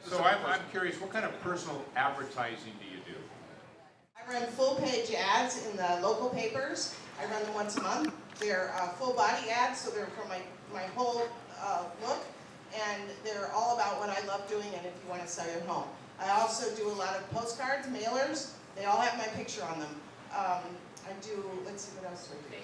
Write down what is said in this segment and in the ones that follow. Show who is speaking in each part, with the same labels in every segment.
Speaker 1: So I'm curious, what kind of personal advertising do you do?
Speaker 2: I run full page ads in the local papers. I run them once a month. They're full body ads, so they're for my whole look, and they're all about what I love doing and if you want to sell your home. I also do a lot of postcards, mailers. They all have my picture on them. I do, let's see, what else do I do?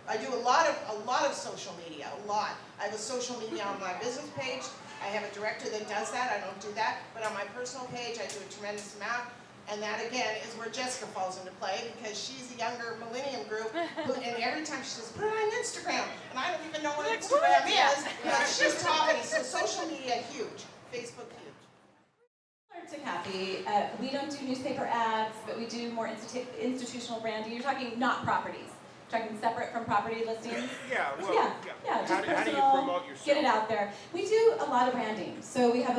Speaker 2: I do a lot of social media, a lot. I have a social media on my business page. I have a director that does that. I don't do that. But on my personal page, I do a tremendous amount. And that, again, is where Jessica falls into play, because she's a younger millennium group, and every time she says, put it on Instagram, and I don't even know what Instagram is, but she's talking. So social media, huge. Facebook, huge.
Speaker 3: To Kathy, we don't do newspaper ads, but we do more institutional branding. You're talking not properties. You're talking separate from property listings.
Speaker 1: Yeah, well,
Speaker 3: yeah, just
Speaker 1: how do you
Speaker 3: personal,
Speaker 1: promote yourself?
Speaker 3: get it out there. We do a lot of branding. So we have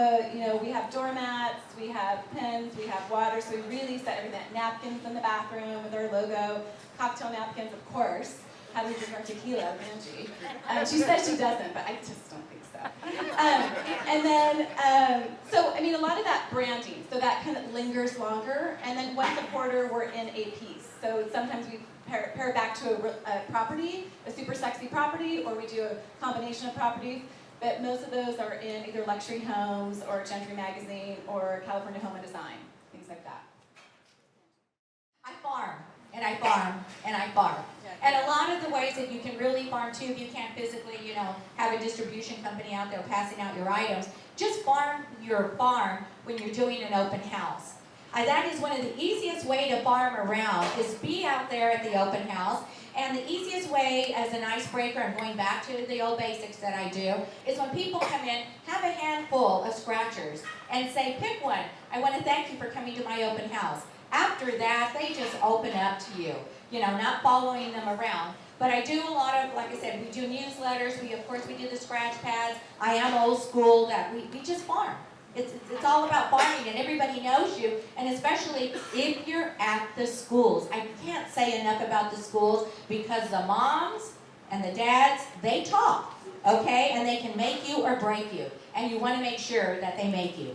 Speaker 3: we have doormats, we have pens, we have water. So we really set everything. Napkins in the bathroom with our logo, cocktail napkins, of course. How do we drink our tequila, Angie? She says she doesn't, but I just don't think so. And then, so I mean, a lot of that branding, so that kind of lingers longer. And then once a quarter, we're in a piece. So sometimes we pair back to a property, a super sexy property, or we do a combination of properties. But most of those are in either luxury homes or Gentry Magazine or California Home and Design, things like that.
Speaker 4: I farm, and I farm, and I farm. And a lot of the ways that you can really farm too, if you can't physically, have a distribution company out there passing out your items, just farm your farm when you're doing an open house. That is one of the easiest way to farm around, is be out there at the open house. And the easiest way, as an icebreaker, I'm going back to the old basics that I do, is when people come in, have a handful of scratchers and say, pick one. I want to thank you for coming to my open house. After that, they just open up to you, not following them around. But I do a lot of, like I said, we do newsletters. Of course, we do the scratch pads. I am old school, that we just farm. It's all about farming, and everybody knows you, and especially if you're at the schools. I can't say enough about the schools, because the moms and the dads, they talk, okay? And they can make you or break you, and you want to make sure that they make you.